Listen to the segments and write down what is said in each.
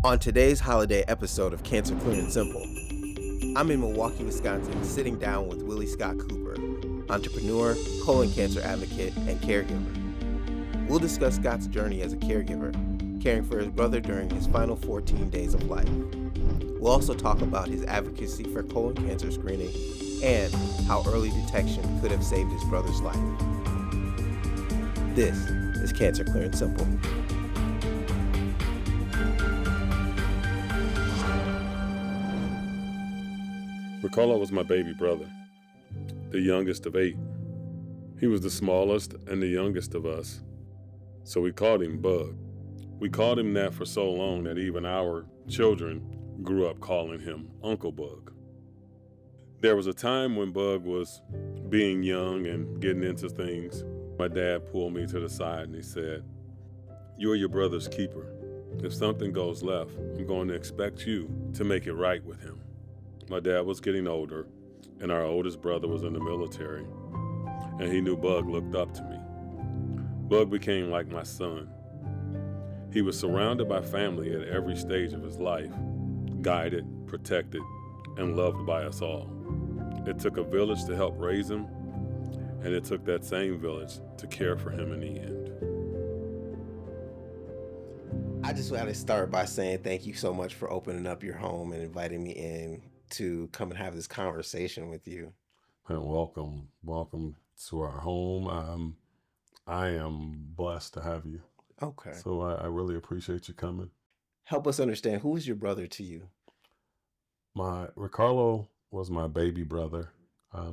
On today's holiday episode of Cancer Clear and Simple, I'm in Milwaukee, Wisconsin, sitting down with Willie Scott Cooper, entrepreneur, colon cancer advocate, and caregiver. We'll discuss Scott's journey as a caregiver, caring for his brother during his final 14 days of life. We'll also talk about his advocacy for colon cancer screening and how early detection could have saved his brother's life. This is Cancer Clear and Simple. Ricardo was my baby brother, the youngest of 8. He was the smallest and the youngest of us, so we called him Bug. We called him that for so long that even our children grew up calling him Uncle Bug. There was a time when Bug was being young and getting into things. My dad pulled me to the side and he said, "You're your brother's keeper. If something goes left, I'm going to expect you to make it right with him." My dad was getting older, and our oldest brother was in the military, and he knew Bug looked up to me. Bug became like my son. He was surrounded by family at every stage of his life, guided, protected, and loved by us all. It took a village to help raise him, and it took that same village to care for him in the end. I just want to start by saying thank you so much for opening up your home and inviting me in to come and have this conversation with you. And welcome to our home. I am blessed to have you. Okay. So I really appreciate you coming. Help us understand, who is your brother to you? Ricardo was my baby brother.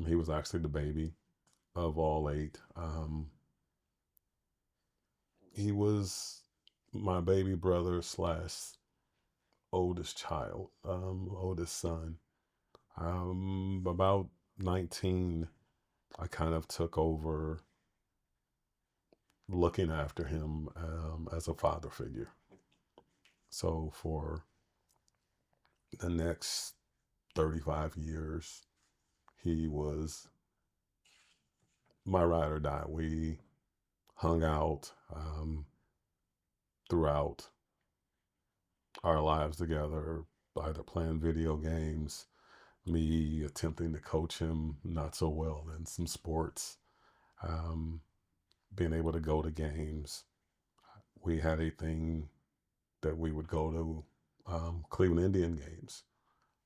He was actually the baby of all 8. He was my baby brother / oldest child, oldest son. About 19, I kind of took over looking after him as a father figure. So for the next 35 years, he was my ride or die. We hung out throughout our lives together, either playing video games, me attempting to coach him not so well in some sports, being able to go to games. We had a thing that we would go to Cleveland Indian games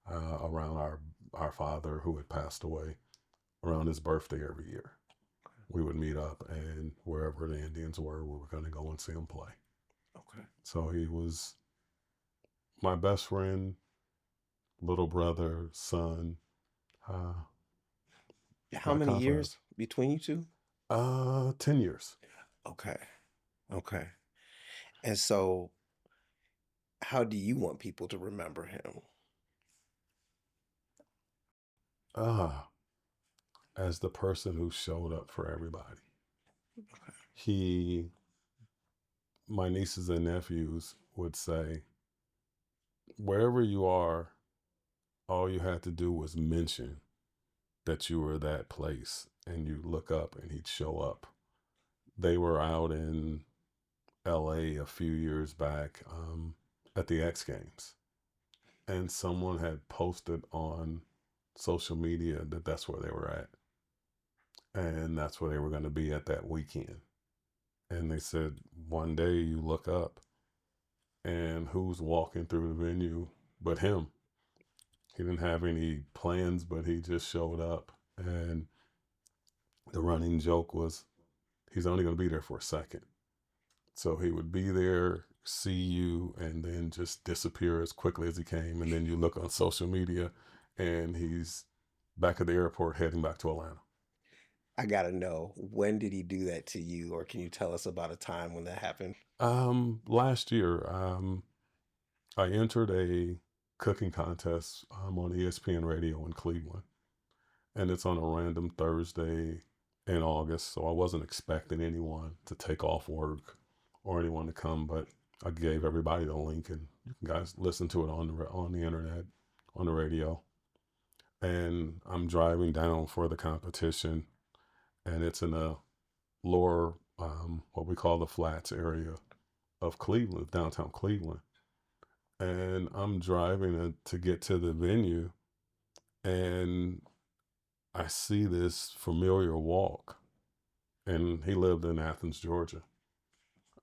around our father, who had passed away, around his birthday every year. We would meet up, and wherever the Indians were, we were going to go and see him play. Okay. So he was my best friend, little brother, son. How many years between you two? 10 years. Okay. And so, how do you want people to remember him? As the person who showed up for everybody. Okay. My nieces and nephews would say, wherever you are, all you had to do was mention that you were that place, and you look up and he'd show up. They were out in LA a few years back at the X Games, and someone had posted on social media that that's where they were at, and that's where they were going to be at that weekend. And they said, one day you look up, and who's walking through the venue but him? He didn't have any plans, but he just showed up. And the running joke was, he's only going to be there for a second. So he would be there, see you, and then just disappear as quickly as he came. And then you look on social media, and he's back at the airport heading back to Atlanta. I got to know, when did he do that to you? Or can you tell us about a time when that happened? Last year, I entered a cooking contest on ESPN radio in Cleveland. And it's on a random Thursday in August. So I wasn't expecting anyone to take off work or anyone to come, but I gave everybody the link, and you can guys listen to it on the internet, on the radio. And I'm driving down for the competition, and it's in a lower, what we call the Flats area of Cleveland, downtown Cleveland. And I'm driving to get to the venue, and I see this familiar walk. And he lived in Athens, Georgia.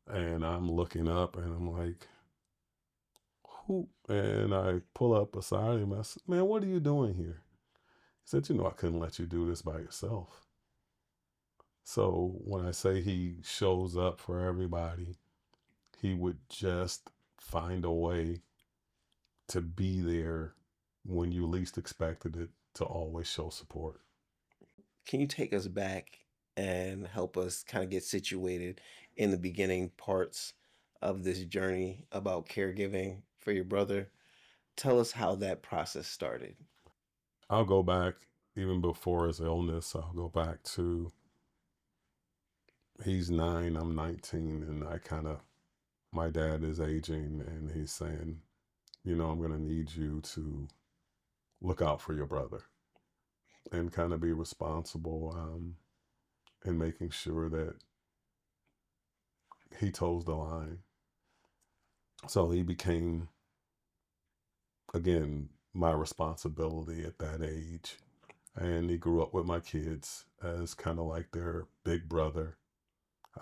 And I'm looking up and I'm like, who? And I pull up beside him. I said, man, what are you doing here? He said, I couldn't let you do this by yourself. So when I say he shows up for everybody, he would just find a way to be there when you least expected it, to always show support. Can you take us back and help us kind of get situated in the beginning parts of this journey about caregiving for your brother? Tell us how that process started. I'll go back even before his illness. I'll go back to he's 9, I'm 19, and my dad is aging, and he's saying, I'm going to need you to look out for your brother and kind of be responsible in making sure that he toes the line. So he became, again, my responsibility at that age. And he grew up with my kids as kind of like their big brother.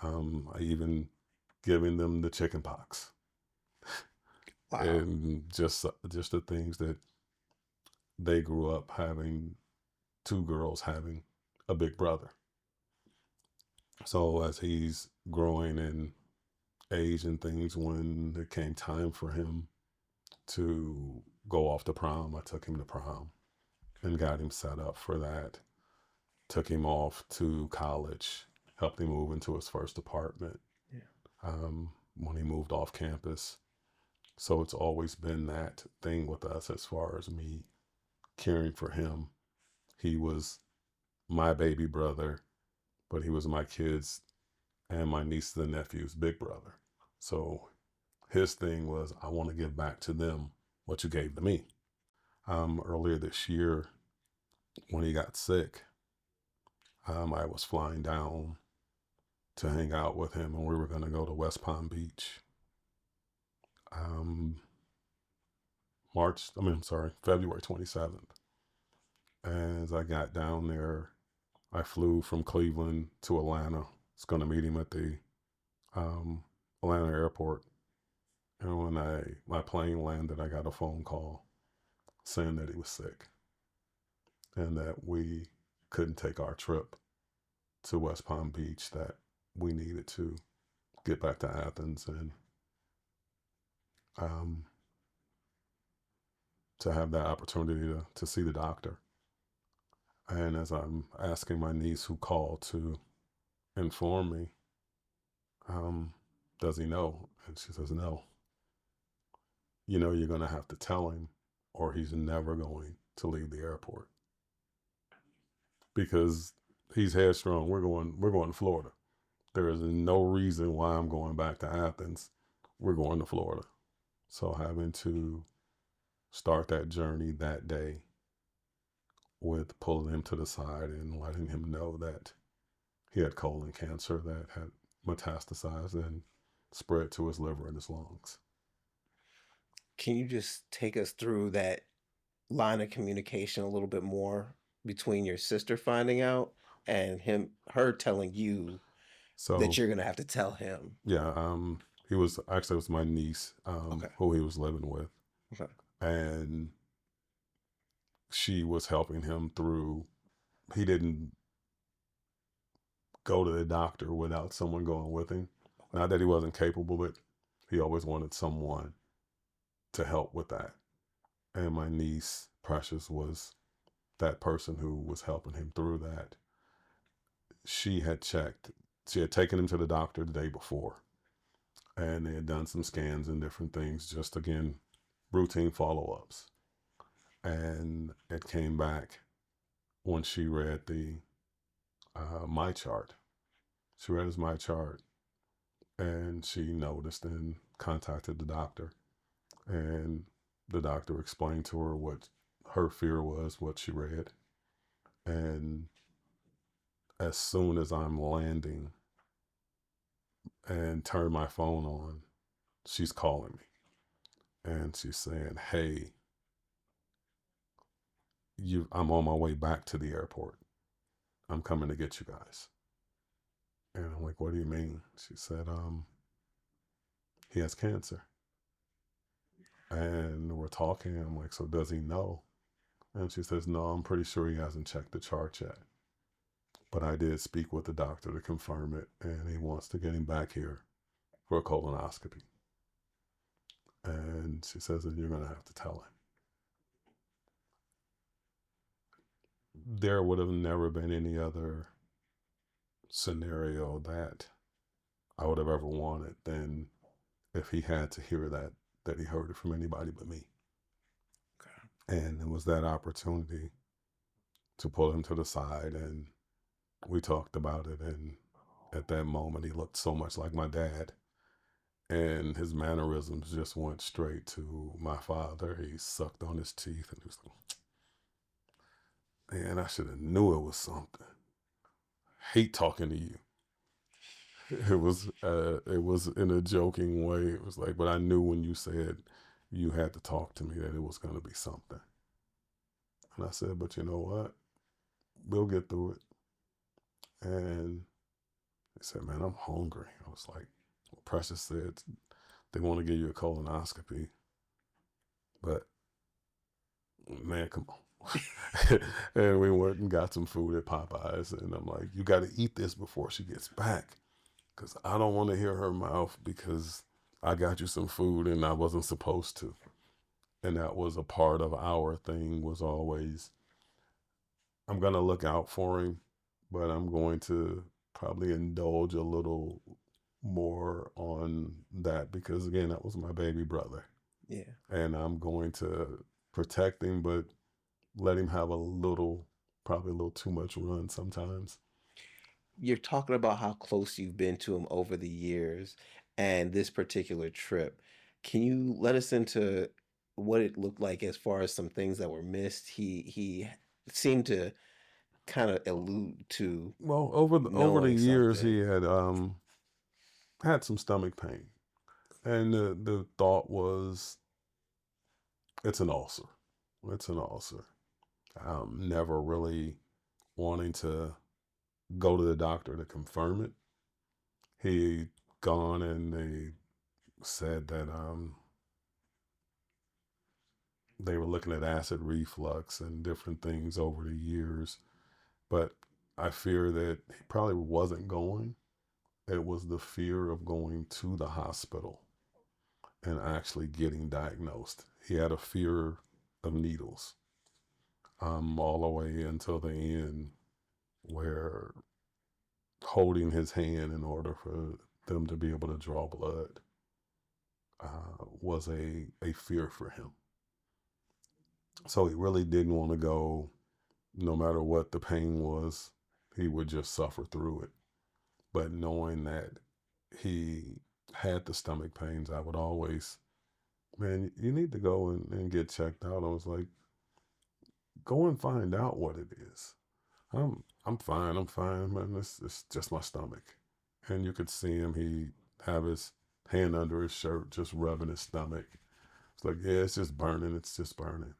I even giving them the chicken pox. Wow. And just the things that they grew up having, two girls having a big brother. So as he's growing in age and things, when it came time for him to go off to prom, I took him to prom and got him set up for that. Took him off to college, helped him move into his first apartment. Yeah. When he moved off campus. So it's always been that thing with us as far as me caring for him. He was my baby brother, but he was my kids and my nieces and nephews' big brother. So his thing was, I want to give back to them what you gave to me. Earlier this year, when he got sick, I was flying down to hang out with him, and we were going to go to West Palm Beach. February 27th. As I got down there, I flew from Cleveland to Atlanta. I was going to meet him at the Atlanta airport. And when my plane landed, I got a phone call saying that he was sick and that we couldn't take our trip to West Palm Beach, that we needed to get back to Athens and to have that opportunity to see the doctor. And as I'm asking my niece who called to inform me, does he know? And she says, no. You're going to have to tell him, or he's never going to leave the airport, because he's headstrong. We're going to Florida. There is no reason why I'm going back to Athens. We're going to Florida. So having to start that journey that day with pulling him to the side and letting him know that he had colon cancer that had metastasized and spread to his liver and his lungs. Can you just take us through that line of communication a little bit more between your sister finding out and her telling you that you're gonna have to tell him? Yeah, it was my niece, Okay. who he was living with. Okay. And she was helping him through. He didn't go to the doctor without someone going with him. Okay. Not that he wasn't capable, but he always wanted someone to help with that. And my niece, Precious, was that person who was helping him through that. She had taken him to the doctor the day before, and they had done some scans and different things, just again, routine follow-ups. And it came back when she read the my chart. She read his my chart, and she noticed and contacted the doctor. And the doctor explained to her what her fear was, what she read. And as soon as I'm landing and turn my phone on, she's calling me. and she's saying, "Hey, I'm on my way back to the airport. I'm coming to get you guys." And I'm like, "What do you mean?" She said, "He has cancer." And we're talking. I'm like, "So does he know?" And she says, "No, I'm pretty sure he hasn't checked the chart yet. But I did speak with the doctor to confirm it, and he wants to get him back here for a colonoscopy." And she says that you're going to have to tell him. There would have never been any other scenario that I would have ever wanted than if he had to hear that he heard it from anybody but me. Okay. And it was that opportunity to pull him to the side, and we talked about it. And at that moment, he looked so much like my dad, and his mannerisms just went straight to my father. He sucked on his teeth, and he was like, "Man, I should have knew it was something. Hate talking to you." It was in a joking way. It was like, but I knew when you said you had to talk to me that it was going to be something. And I said, "But you know what? We'll get through it." And he said, "Man, I'm hungry." I was like, well, Precious said they want to give you a colonoscopy, but man, come on. And we went and got some food at Popeyes, and I'm like, "You got to eat this before she gets back, because I don't want to hear her mouth, because I got you some food and I wasn't supposed to." And that was a part of our thing, was always, I'm going to look out for him, but I'm going to probably indulge a little more on that, because again, that was my baby brother. Yeah. And I'm going to protect him, but let him have probably a little too much run sometimes. You're talking about how close you've been to him over the years and this particular trip. Can you let us into what it looked like as far as some things that were missed? He seemed to kind of allude to Well, over the knowing years, something. he had some stomach pain, and the thought was, it's an ulcer. It's an ulcer. Never really wanting to go to the doctor to confirm it. He gone, and they said that they were looking at acid reflux and different things over the years. But I fear that he probably wasn't going. It was the fear of going to the hospital and actually getting diagnosed. He had a fear of needles, all the way until the end, where holding his hand in order for them to be able to draw blood was a fear for him. So he really didn't want to go. No matter what the pain was, he would just suffer through it. But knowing that he had the stomach pains, I would always, "Man, you need to go and get checked out." I was like, "Go and find out what it is." I'm fine. I'm fine, man. It's just my stomach. And you could see him. He have his hand under his shirt, just rubbing his stomach. It's like, "Yeah, it's just burning. It's just burning."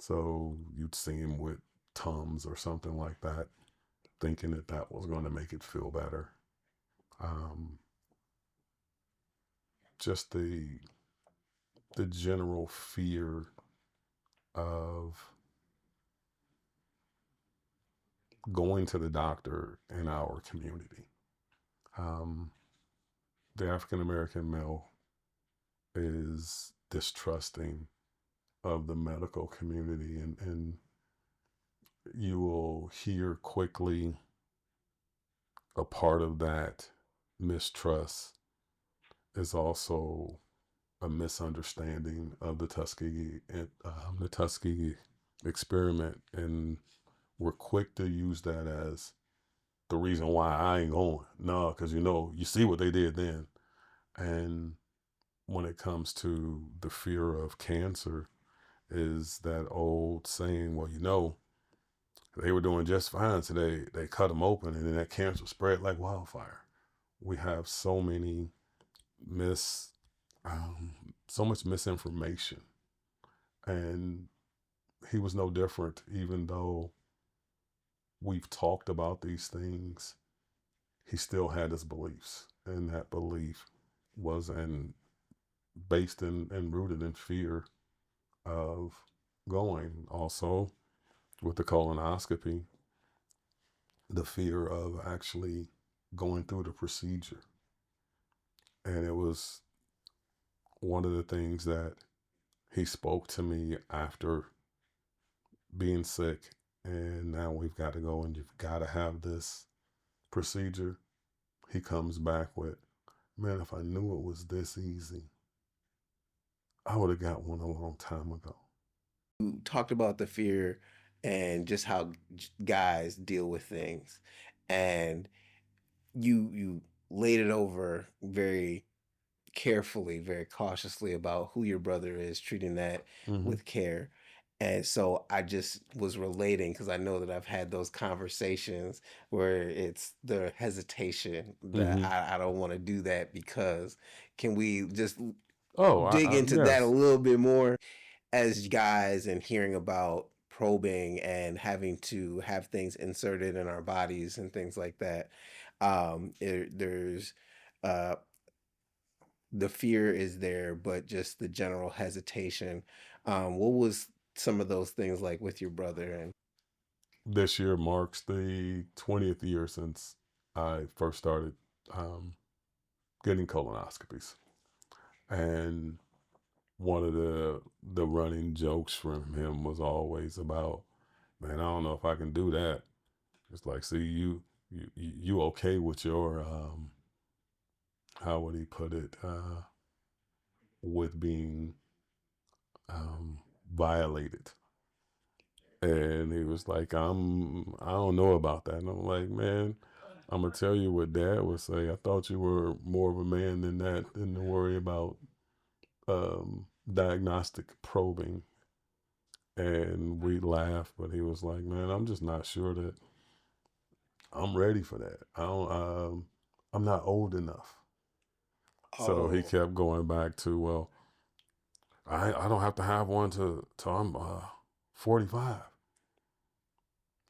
So you'd see him with Tums or something like that, thinking that was going to make it feel better. Um, just the general fear of going to the doctor in our community. Um, the African American male is distrusting of the medical community, and you will hear quickly a part of that mistrust is also a misunderstanding of the Tuskegee experiment, and we're quick to use that as the reason why I ain't going. No, because you see what they did then. And when it comes to the fear of cancer, is that old saying, well, they were doing just fine, so they cut them open, and then that cancer spread like wildfire. We have so many mis um, so much misinformation. And he was no different, even though we've talked about these things, he still had his beliefs. And that belief was based in and rooted in fear of going. Also, with the colonoscopy, the fear of actually going through the procedure. And it was one of the things that he spoke to me after being sick. And now we've got to go and you've got to have this procedure. He comes back with, man, if I knew it was this easy, I would have got one a long time ago. You talked about the fear and just how guys deal with things, and you laid it over very carefully, very cautiously about who your brother is, treating that Mm-hmm. with care. And so I just was relating because I know that I've had those conversations where it's the hesitation that Mm-hmm. I don't want to do that because can we just Oh, dig into that a yes. little bit more as guys and hearing about probing and having to have things inserted in our bodies and things like that. There's uh, the fear is there, but just the general hesitation. What was some of those things like with your brother? And This year marks the 20th year since I first started um, getting colonoscopies. And one of the running jokes from him was always about, man, I don't know if I can do that. It's like, see, you okay with your how would he put it, with being um, violated. And he was like, I don't know about that. And I'm like, man, I'm gonna tell you what Dad would say. I thought you were more of a man than that, than to worry about diagnostic probing. And we laughed, but he was like, man, I'm just not sure that I'm ready for that. I'm not old enough. So he oh, kept going back to, well, I don't have to have one till I'm 45.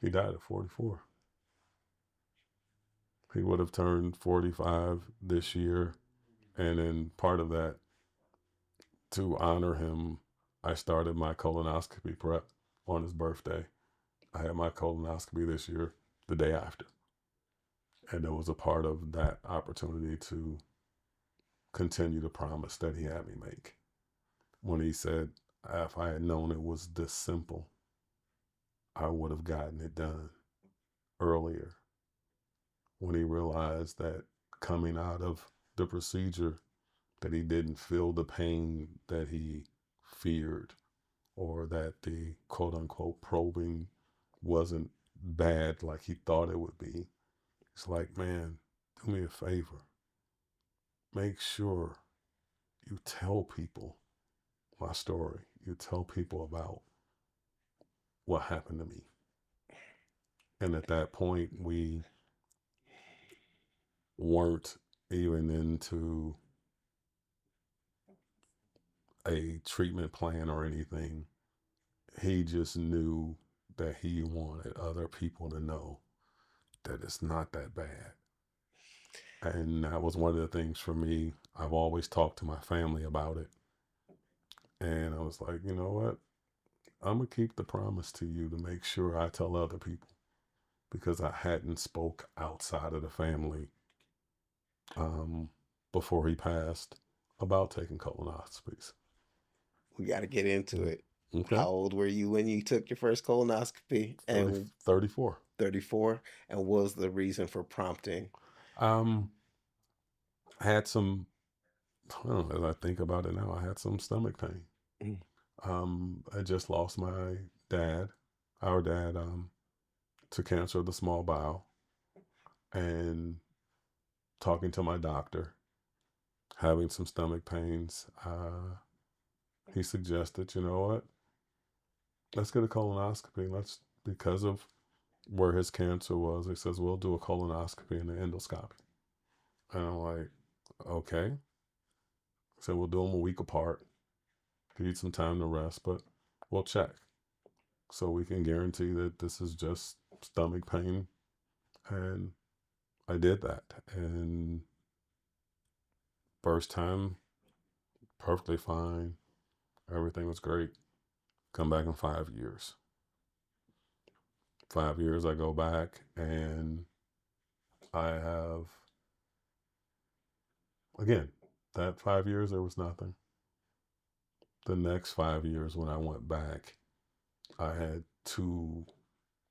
He died at 44. He would have turned 45 this year. And then part of that, to honor him, I started my colonoscopy prep on his birthday. I had my colonoscopy this year, the day after. And it was a part of that opportunity to continue the promise that he had me make. When he said, if I had known it was this simple, I would have gotten it done earlier. When he realized that coming out of the procedure, that he didn't feel the pain that he feared, or that the quote unquote probing wasn't bad like he thought it would be. It's like, man, do me a favor. Make sure you tell people my story. You tell people about what happened to me. And at that point, we weren't even into a treatment plan or anything. He just knew that he wanted other people to know that it's not that bad. And that was one of the things for me. I've always talked to my family about it. And I was like, you know what? I'm going to keep the promise to you to make sure I tell other people, because I hadn't spoke outside of the family um, before he passed about taking colonoscopies. we got to get into Mm. it. Okay. How old were you when you took your first colonoscopy? 30, And 34. 34. And what was the reason for prompting? Um, I had some, well, as I think about it now, I had some stomach pain. Mm. I just lost my dad, our dad, to cancer of the small bowel. And talking to my doctor, having some stomach pains, he suggested, you know what, let's get a colonoscopy. Because of where his cancer was, he says, we'll do a colonoscopy and an endoscopy. And I'm like, okay. So we'll do them a week apart. Need some time to rest, but we'll check so we can guarantee that this is just stomach pain. And I did that. And first time, perfectly fine. Everything was great. Come back in 5 years. 5 years, I go back and I have, again, that 5 years, there was nothing. The next 5 years, when I went back, I had two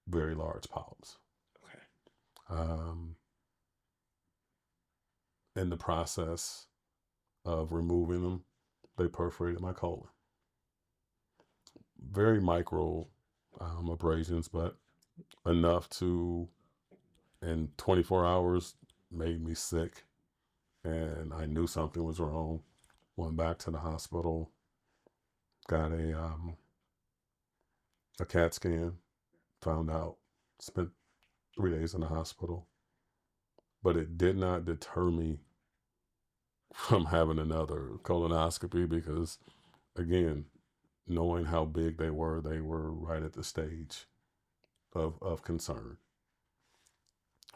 very large polyps. Okay. In the process of removing them, they perforated my colon. Very micro abrasions, but enough to, in 24 hours, made me sick. And I knew something was wrong. Went back to the hospital, got a CAT scan, found out, spent 3 days in the hospital. But it did not deter me from having another colonoscopy because, again, knowing how big they were right at the stage of concern.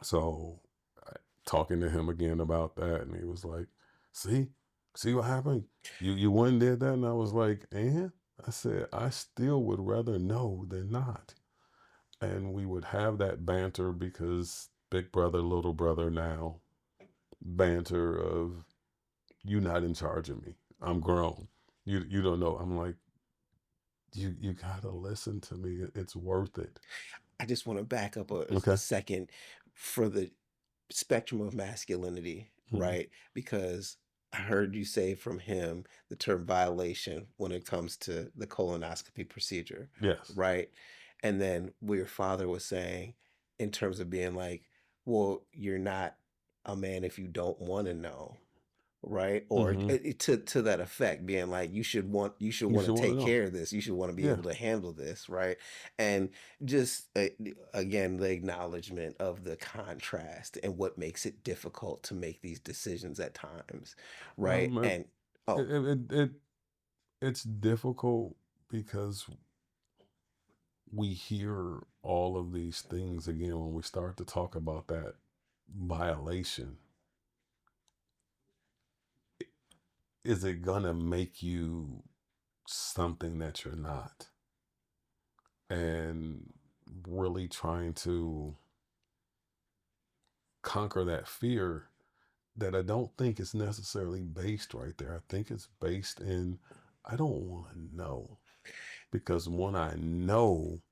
So talking to him again about that, and he was like, see what happened? You went and did that? And I was like, and? I said, I still would rather know than not. And we would have that banter because big brother, little brother now, banter of, you not in charge of me. I'm grown. You don't know. I'm like, you gotta listen to me. It's worth it. I just want to back up a Okay. second for the spectrum of masculinity, right? Because I heard you say from him the term violation when it comes to the colonoscopy procedure, Yes. right? And then what your father was saying in terms of being like, well, you're not a man if you don't want to know, right? Or to that effect, being like, you should want to take know. care of this, you should want to be able to handle this, right? And just again, the acknowledgement of the contrast and what makes it difficult to make these decisions at times, right? And it's difficult because we hear all of these things again when we start to talk about that violation. Is it gonna make you something that you're not? And really trying to conquer that fear that I don't think is necessarily based right there. I think it's based in, I don't want to know. Because when I know,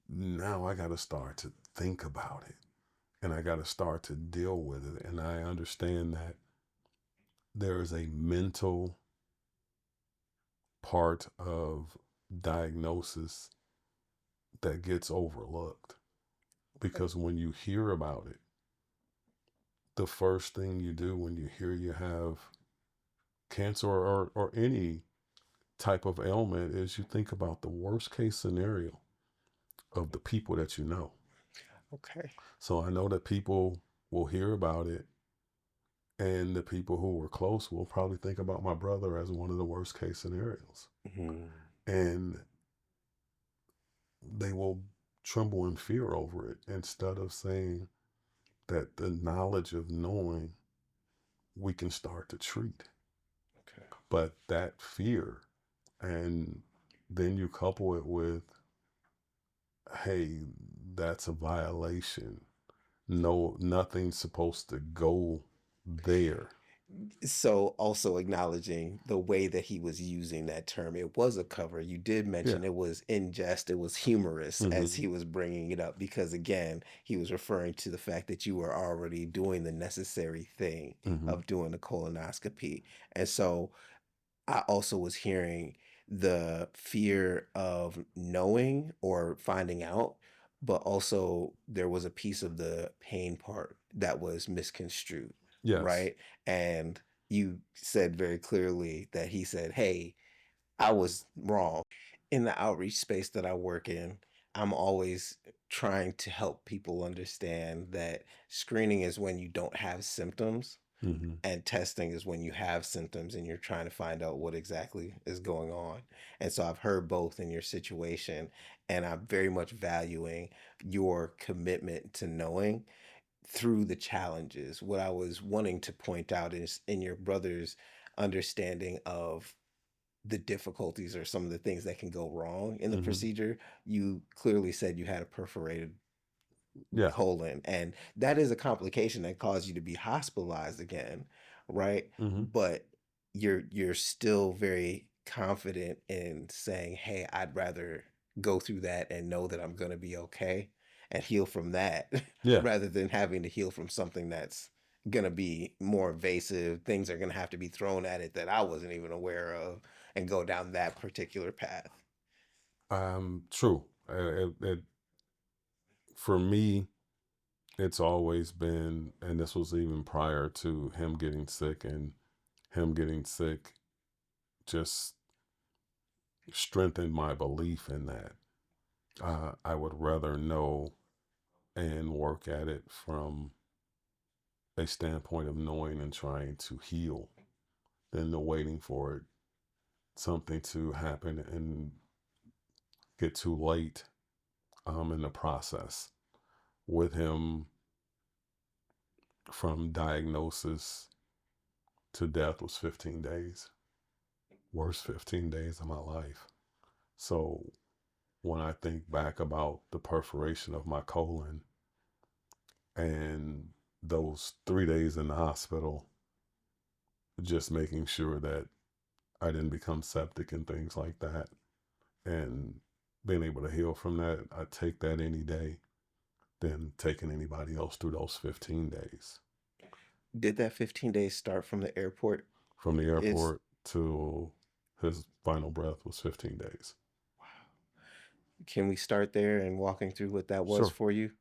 now I got to start to think about it. And I got to start to deal with it. And I understand that there is a mental part of diagnosis that gets overlooked. Because when you hear about it, the first thing you do when you hear you have cancer or any type of ailment is you think about the worst case scenario of the people that you know. Okay. So I know that people will hear about it, and the people who were close will probably think about my brother as one of the worst case scenarios. And they will tremble in fear over it instead of saying that the knowledge of knowing we can start to treat. Okay. But that fear, and then you couple it with, hey, that's a violation. No, nothing's supposed to go there. So also acknowledging the way that he was using that term, it was a cover. You did mention it was in jest, it was humorous as he was bringing it up, because again, he was referring to the fact that you were already doing the necessary thing of doing the colonoscopy. And so I also was hearing the fear of knowing or finding out, but also there was a piece of the pain part that was misconstrued. Yes. Right. And you said very clearly that he said, hey, I was wrong. In the outreach space that I work in, I'm always trying to help people understand that screening is when you don't have symptoms, Mm-hmm. And testing is when you have symptoms and you're trying to find out what exactly is going on. And so I've heard both in your situation, and I'm very much valuing your commitment to knowing through the challenges. What I was wanting to point out is in your brother's understanding of the difficulties or some of the things that can go wrong in the Mm-hmm. procedure. You clearly said you had a perforated Yeah. colon, and that is a complication that caused you to be hospitalized again, right? Mm-hmm. But you're still very confident in saying, hey, I'd rather go through that and know that I'm going to be okay and heal from that Yeah. rather than having to heal from something that's going to be more invasive. Things are going to have to be thrown at it that I wasn't even aware of, and go down that particular path. True. For me, it's always been, and this was even prior to him getting sick, and him getting sick just strengthened my belief in that. I would rather know and work at it from a standpoint of knowing and trying to heal than the waiting for it something to happen and get too late in the process. With him, from diagnosis to death was 15 days. Worst 15 days of my life. So when I think back about the perforation of my colon and those 3 days in the hospital, just making sure that I didn't become septic and things like that, and being able to heal from that, I take that any day than taking anybody else through those 15 days. Did that 15 days start from the airport? From the It's airport to his final breath was 15 days. Can we start there and walking through what that was Sure. for you?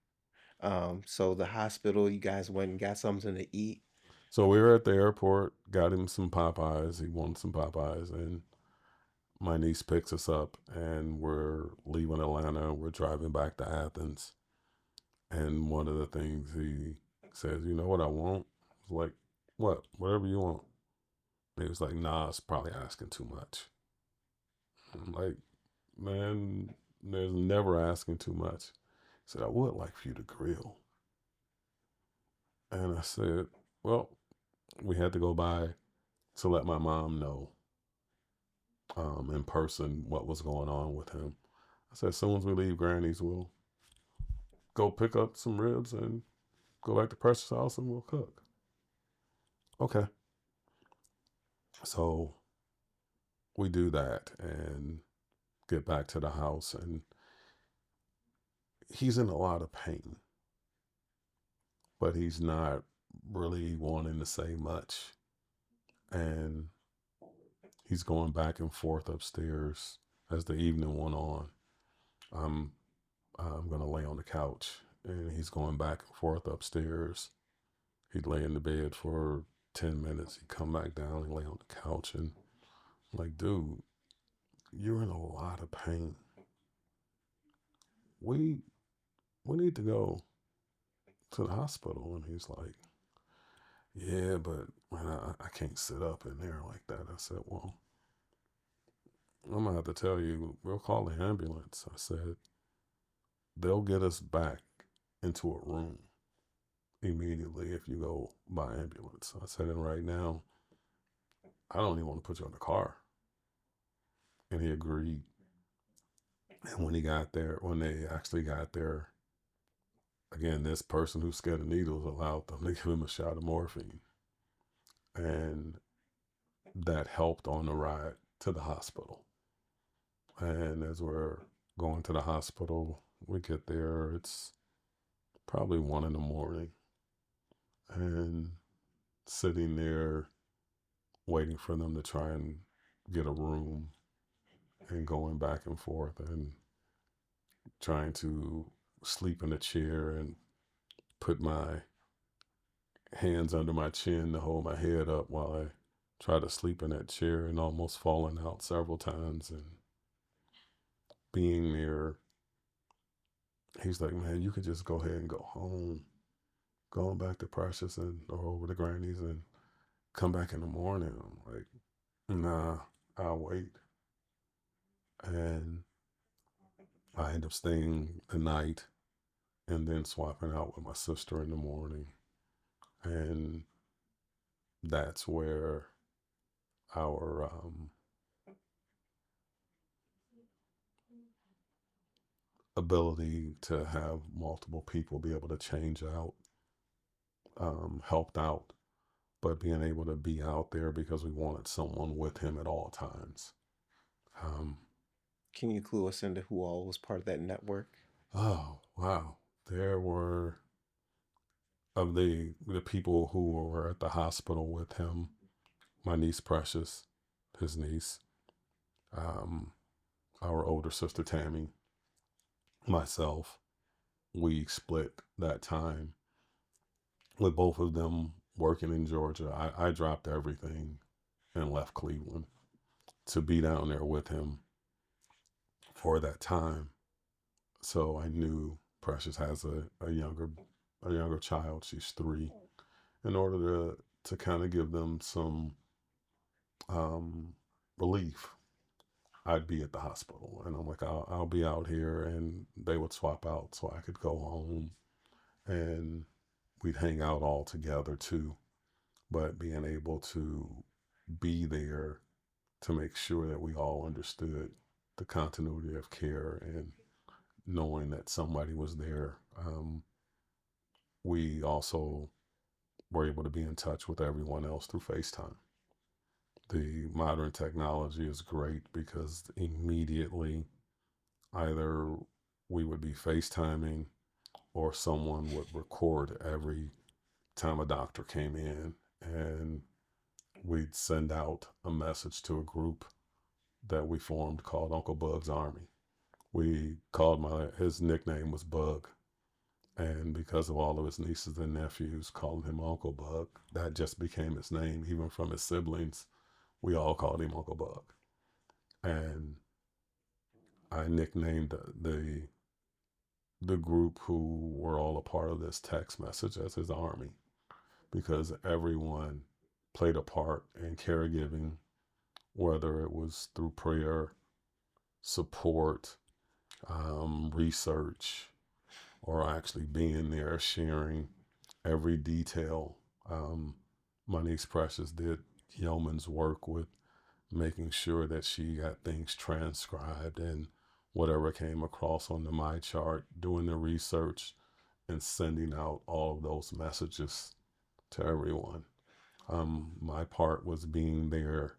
So the hospital, you guys went and got something to eat. So we were at the airport, got him some Popeyes. He wanted some Popeyes, and my niece picks us up, and we're leaving Atlanta. We're driving back to Athens, and one of the things he says, "You know what I want?" I was like, "What? Whatever you want." And he was like, "Nah, it's probably asking too much." I'm like, "Man, there's never asking too much." He said, "I would like for you to grill." And I said, "Well, we had to go by to let my mom know in person what was going on with him." I said, "As soon as we leave Granny's, we'll go pick up some ribs and go back to Precious House and we'll cook." Okay. So we do that and get back to the house, and he's in a lot of pain, but he's not really wanting to say much. And he's going back and forth upstairs as the evening went on. I'm I'm gonna lay on the couch, and he's going back and forth upstairs. He'd lay in the bed for 10 minutes. He'd come back down and lay on the couch, and I'm like, dude, you're in a lot of pain. We we need to go to the hospital. And he's like, yeah, but man, I can't sit up in there like that. I said, well, I'm gonna have to tell you, we'll call the ambulance. I said, they'll get us back into a room immediately if you go by ambulance. I said, and right now, I don't even want to put you in the car. And he agreed. And when they actually got there, again, this person who's scared of needles allowed them to give him a shot of morphine. And that helped on the ride to the hospital. And as we're going to the hospital, we get there, it's probably 1 in the morning. And sitting there waiting for them to try and get a room and going back and forth and trying to sleep in a chair and put my hands under my chin to hold my head up while I try to sleep in that chair, and almost falling out several times. And being there, he's like, man, you could just go ahead and go home, going back to Precious and or over to Granny's, and come back in the morning. I'm like, nah, I'll wait. And I end up staying the night and then swapping out with my sister in the morning. And that's where our ability to have multiple people be able to change out helped out. But being able to be out there because we wanted someone with him at all times. Um, Can you clue us into who all was part of that network? oh, wow. There were, of the people who were at the hospital with him, my niece Precious, his niece, um, our older sister Tammy, myself. We split that time with both of them working in Georgia. I dropped everything and left Cleveland to be down there with him for that time. So I knew Precious has a younger child. She's 3. In order to kind of give them some um, relief, I'd be at the hospital, and I'm like, I'll be out here, and they would swap out so I could go home, and we'd hang out all together too. But being able to be there to make sure that we all understood the continuity of care and knowing that somebody was there. We also were able to be in touch with everyone else through FaceTime. The modern technology is great because immediately either we would be FaceTiming or someone would record every time a doctor came in, and we'd send out a message to a group that we formed called Uncle Bug's Army. We called his nickname was Bug. And because of all of his nieces and nephews calling him Uncle Bug, that just became his name. Even from his siblings, we all called him Uncle Bug. And I nicknamed the group who were all a part of this text message as his army, because everyone played a part in caregiving, whether it was through prayer, support, research, or actually being there, sharing every detail. My niece Precious did yeoman's work with making sure that she got things transcribed and whatever came across on the my chart, doing the research and sending out all of those messages to everyone. My part was being there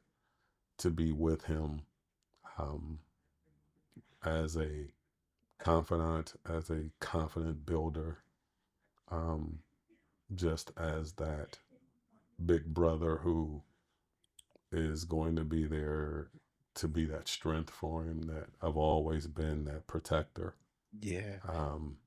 to be with him um, as a confidant, as a confident builder, um, just as that big brother who is going to be there to be that strength for him, that I've always been that protector. Yeah. Um,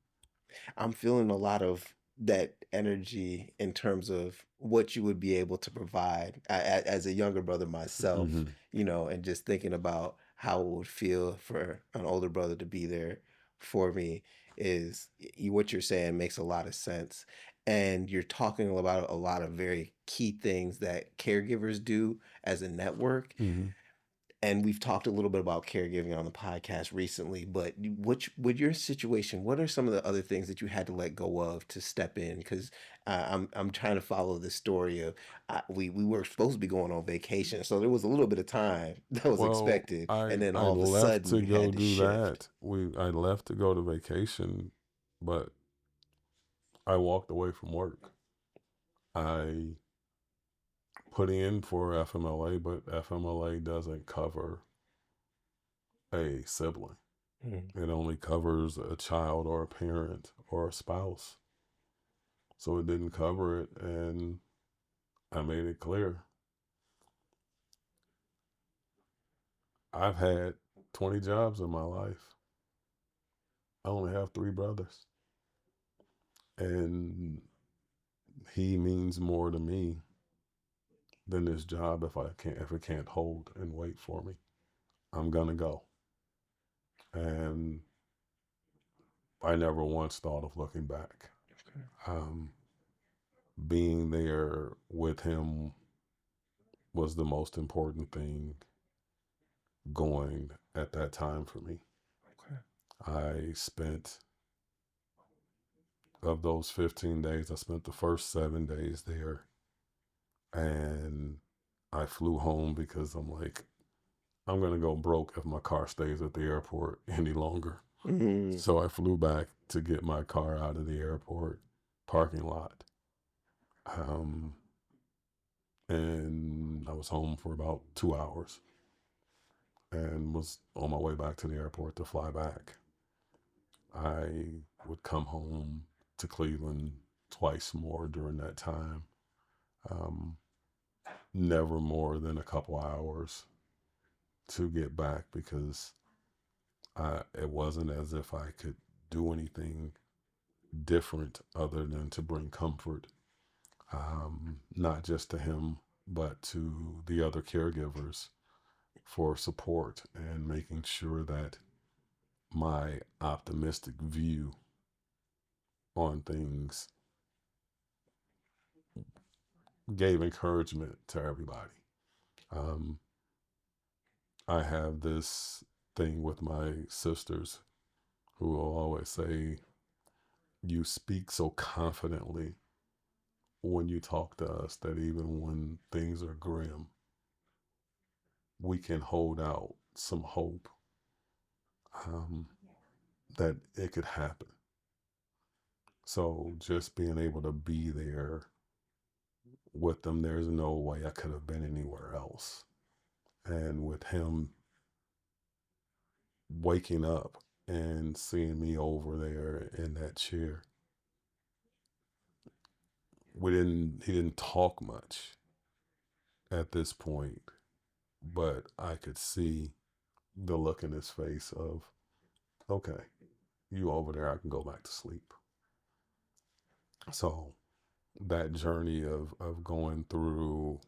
I'm feeling a lot of that energy in terms of what you would be able to provide as a younger brother myself, mhm. and just thinking about how it would feel for an older brother to be there for me is what you're saying makes a lot of sense. And you're talking about a lot of very key things that caregivers do as a network. Mhm. And we've talked a little bit about caregiving on the podcast recently, but with your situation, what are some of the other things that you had to let go of to step in? Because I'm trying to follow the story of we were supposed to be going on vacation, so there was a little bit of time that was Well, expected, I and then I all of a left sudden to you go had to do shift. that. I left to go to vacation, but I walked away from work. I put in for FMLA, but FMLA doesn't cover a sibling. Mm. It only covers a child or a parent or a spouse. So it didn't cover it, and I made it clear. I've had 20 jobs in my life. I only have 3 brothers. And he means more to me than this job if it can't hold and wait for me. I'm gonna go. And I never once thought of looking back. Okay. Um, Being there with him was the most important thing going at that time for me. Okay. I spent, of those 15 days, I spent the first 7 days there, and I flew home because I'm like, I'm going to go broke if my car stays at the airport any longer. Mm-hmm. So I flew back to get my car out of the airport parking lot. And I was home for about 2 hours and was on my way back to the airport to fly back. I would come home to Cleveland twice more during that time. Um, Never more than a couple hours to get back because it wasn't as if I could do anything different other than to bring comfort, not just to him, but to the other caregivers for support and making sure that my optimistic view on things gave encouragement to everybody. Um, I have this thing with my sisters who will always say, you speak so confidently when you talk to us that even when things are grim, we can hold out some hope, um, that it could happen. So just being able to be there with them, there's no way I could have been anywhere else. And with him waking up and seeing me over there in that chair, he didn't talk much at this point, but I could see the look in his face of, okay, you over there, I can go back to sleep. So that journey of going through,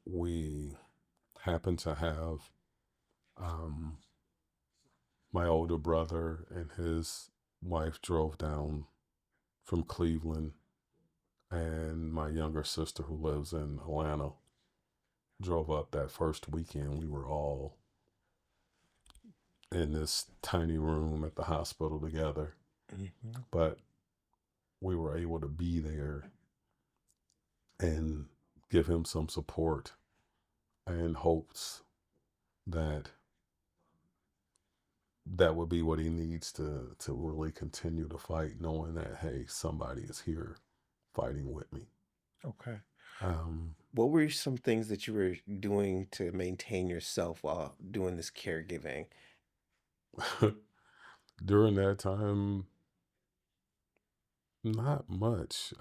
we happen to have, um, my older brother and his wife drove down from Cleveland, and my younger sister, who lives in Atlanta, drove up that first weekend. We were all in this tiny room at the hospital together, Mm-hmm. but we were able to be there and give him some support and hopes that that would be what he needs to really continue to fight, knowing that, hey, somebody is here fighting with me. Okay. Um, What were some things that you were doing to maintain yourself while doing this caregiving? During that time, not much.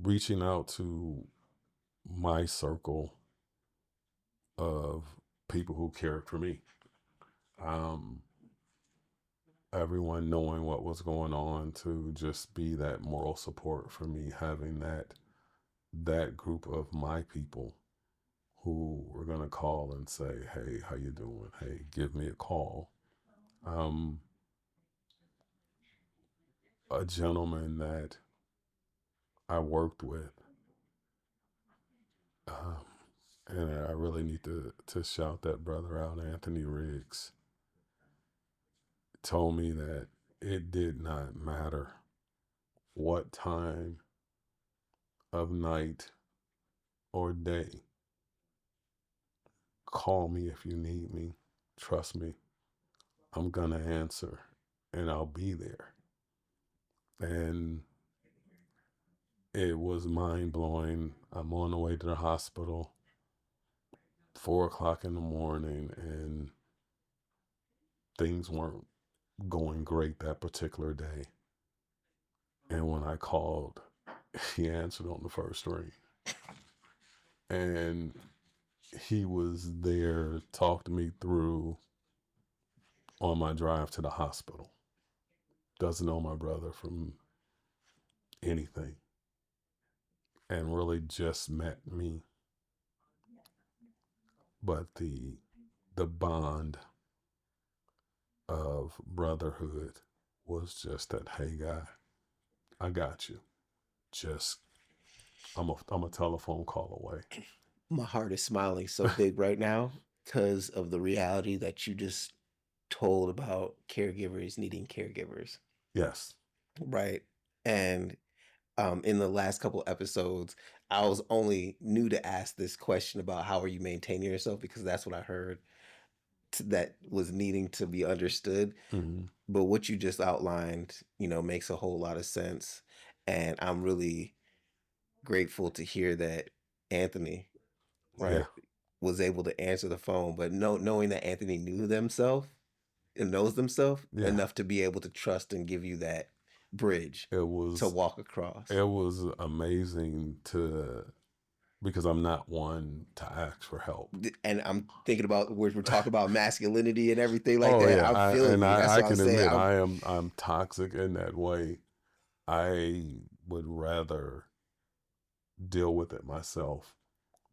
Reaching out to my circle of people who cared for me. Um, Everyone knowing what was going on to just be that moral support for me, having that group of my people who were gonna call and say, "Hey, how you doing? Hey, give me a call." Um, a gentleman that I worked with, um, and I really need to shout that brother out, Anthony Riggs, told me that it did not matter what time of night or day. Call me if you need me. Trust me, I'm gonna answer and I'll be there. And it was mind blowing. I'm on the way to the hospital, 4 o'clock in the morning, and things weren't going great that particular day. And when I called, he answered on the first ring. And he was there, talked me through on my drive to the hospital. Doesn't know my brother from anything, and really just met me. But the bond of brotherhood was just that, hey guy, I got you. Just I'm a telephone call away. My heart is smiling so big right now because of the reality that you just told about caregivers needing caregivers, Yes. right? And in the last couple episodes, I was only new to ask this question about how are you maintaining yourself because that's what I heard that was needing to be understood. Hmm. But what you just outlined, makes a whole lot of sense. And I'm really grateful to hear that Anthony, Yeah. right, was able to answer the phone, but knowing that Anthony knew themselves and knows themselves Yeah. enough to be able to trust and give you that bridge It to was walk across. it was amazing because I'm not one to ask for help. And I'm thinking about we're talking about masculinity and everything like Oh that. yeah, I'm feeling you. That's I what I'm can saying. admit I'm toxic in that way. I would rather deal with it myself,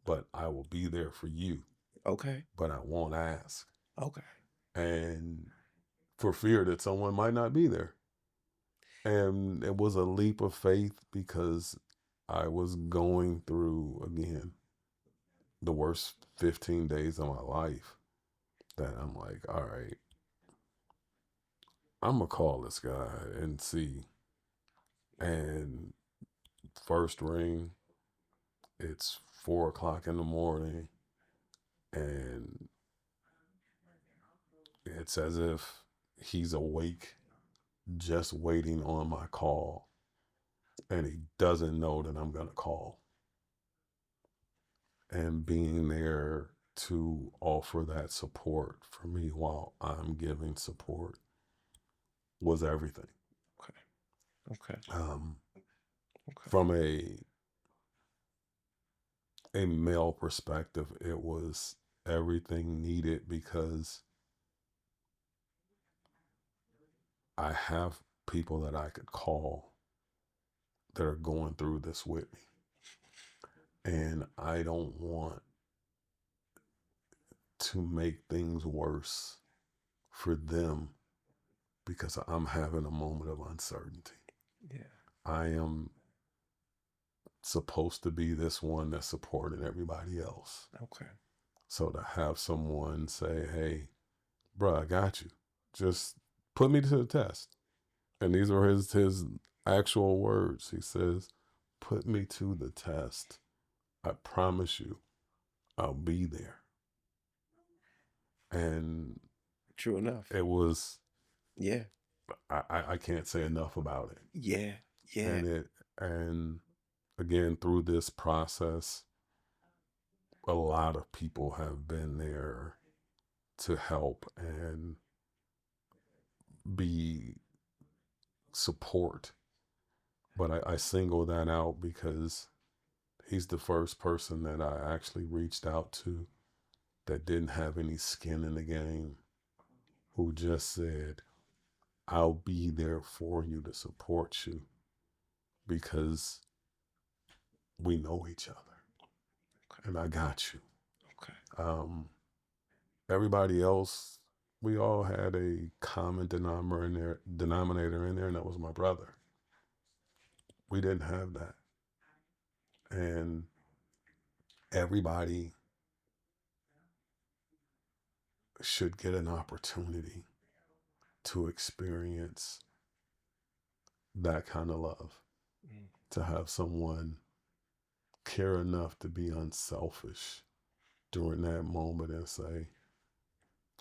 but I will be there for you, Okay. but I won't ask. Okay. And for fear that someone might not be there. And it was a leap of faith because I was going through again the worst 15 days of my life that I'm like, all right, I'm gonna call this guy and see. And first ring, it's 4 o'clock in the morning, and it's as if he's awake, just waiting on my call, and he doesn't know that I'm gonna call. And being there to offer that support for me while I'm giving support was everything. Okay. Okay. Um, Okay. from a male perspective, it was everything needed because I have people that I could call that are going through this with me. And I don't want to make things worse for them because I'm having a moment of uncertainty. Yeah. I am supposed to be this one that's supporting everybody else. Okay. So to have someone say, hey, bro, I got you. Just put me to the test. And these are his actual words. He says, put me to the test. I promise you, I'll be there. And True enough. it was, Yeah. I can't say enough about it. Yeah. Yeah. And again, through this process, a lot of people have been there to help and be support. But I single that out because he's the first person that I actually reached out to that didn't have any skin in the game, who just said, I'll be there for you to support you because we know each other Okay. and I got you. Okay. Everybody else, we all had a common denominator in there, and that was my brother. We didn't have that. And everybody should get an opportunity to experience that kind of love, Mm. to have someone care enough to be unselfish during that moment and say,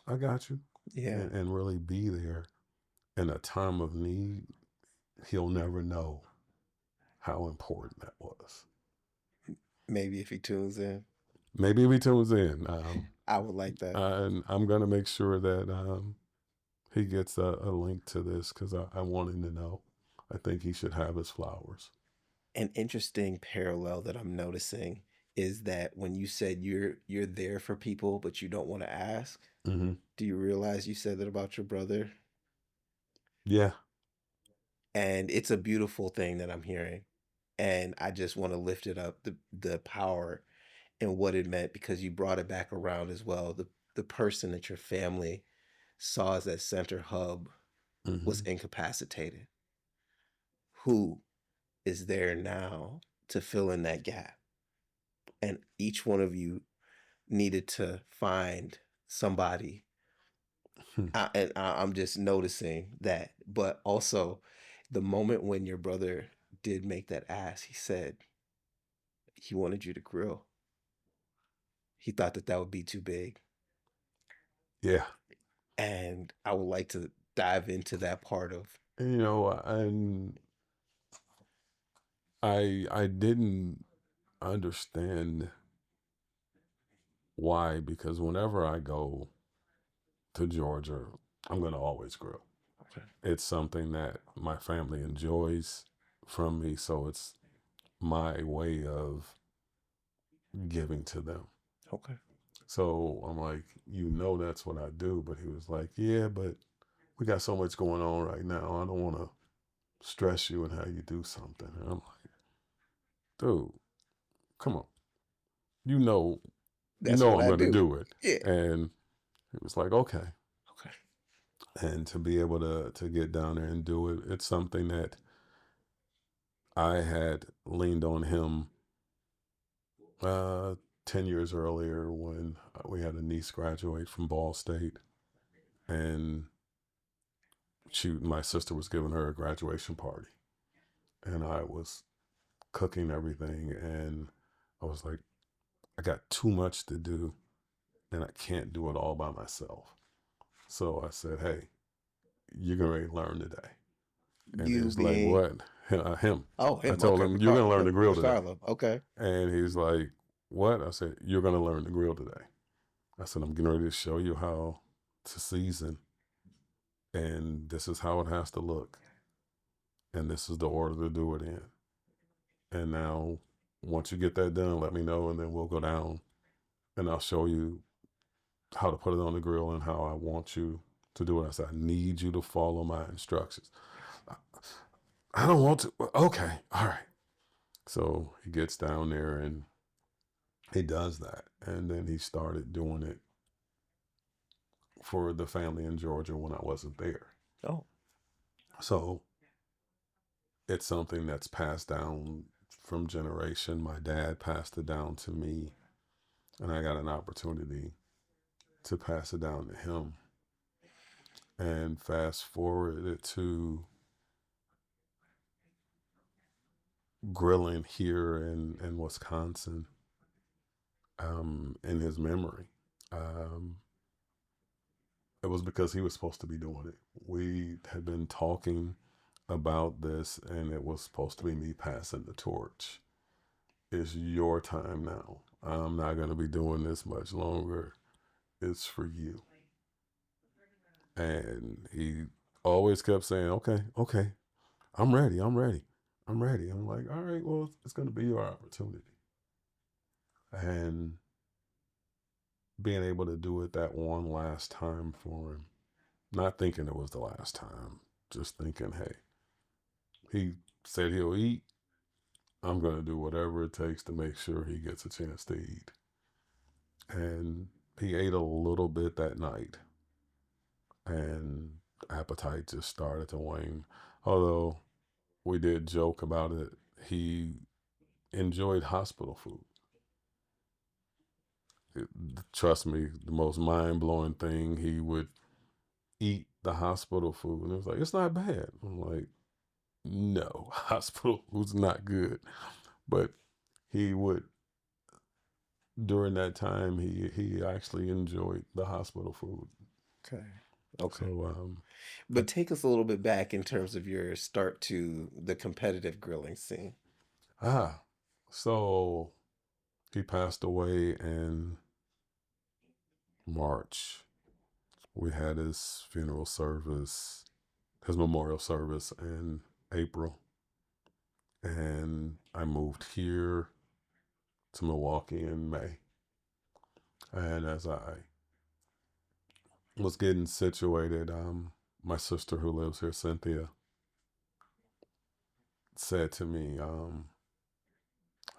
I got you, Yeah. and really be there in a time of need. He'll never know how important that was. Maybe if he tunes in, Maybe if he tunes in, I would like that. and I'm going to make sure that he gets a link to this because I want him to know. I think he should have his flowers. An interesting parallel that I'm noticing is that when you said you're there for people but you don't want to ask, Mm-hmm. do you realize you said that about your brother? Yeah. And it's a beautiful thing that I'm hearing. And I just want to lift it up, the power and what it meant because you brought it back around as well. The person that your family saw as that center hub was Mm-hmm. incapacitated, who is there now to fill in that gap. And each one of you needed to find somebody. I'm just noticing that. But also, the moment when your brother did make that ask, he said he wanted you to grill. He thought that that would be too big. Yeah. And I would like to dive into that part of. And, and I didn't understand why, because whenever I go to Georgia, I'm going to always grill. Okay. It's something that my family enjoys from me, so it's my way of giving to them. Okay. So I'm like, that's what I do. But he was like, yeah, but we got so much going on right now. I don't want to stress you in how you do something. And I'm like, dude, come on. That's what I'm I going to do. do it. Yeah. And it was like, okay. Okay. And to be able to get down there and do it, it's something that I had leaned on him 10 years earlier when we had a niece graduate from Ball State. And my sister was giving her a graduation party. And I was cooking everything. And I was like, I got too much to do and I can't do it all by myself. So I said, hey, you're going to learn today. And You he's like, being. what? Him. Oh, him. I told Okay. him, you're going to learn to grill today. Ricardo. Okay. And he's like, what? I said, you're going to learn to grill today. I said, I'm getting ready to show you how to season. And this is how it has to look. And this is the order to do it in. And now, once you get that done, let me know, and then we'll go down and I'll show you how to put it on the grill and how I want you to do it. I said, I need you to follow my instructions. I don't want to. Okay. All right. So he gets down there and he does that. And then he started doing it for the family in Georgia when I wasn't there. Oh. So it's something that's passed down from generation. My dad passed it down to me, and I got an opportunity to pass it down to him. And fast forward it to grilling here in Wisconsin, in his memory. It was because he was supposed to be doing it. We had been talking about this, and it was supposed to be me passing the torch. It's your time now. I'm not going to be doing this much longer. It's for you. And he always kept saying, okay, I'm ready. I'm like, all right, well, it's going to be your opportunity. And being able to do it that one last time for him, not thinking it was the last time, just thinking, hey, he said he'll eat. I'm going to do whatever it takes to make sure he gets a chance to eat. And he ate a little bit that night. And appetite just started to wane. Although we did joke about it, he enjoyed hospital food. Trust me, the most mind-blowing thing, he would eat the hospital food. And it was like, it's not bad. I'm like, no, hospital food's not good. But he would, during that time, he actually enjoyed the hospital food. Okay. Okay. So, but take us a little bit back in terms of your start to the competitive grilling scene. So he passed away in March. We had his funeral service, his memorial service in April. And I moved here to Milwaukee in May. And as I was getting situated, my sister who lives here, Cynthia, said to me,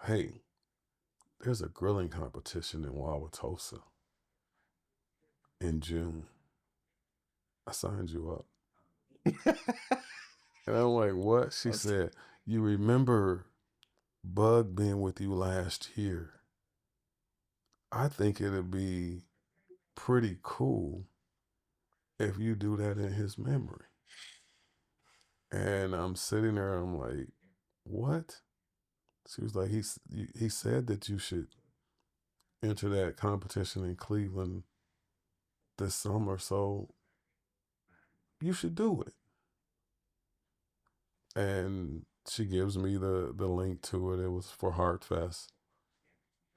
hey, there's a grilling competition in Wauwatosa in June. I signed you up. And I'm like, what? She said, you remember Bud being with you last year, I think it'd be pretty cool if you do that in his memory. And I'm sitting there, I'm like, what? She was like, he said that you should enter that competition in Cleveland this summer, so you should do it. And she gives me the link to it. It was for Heartfest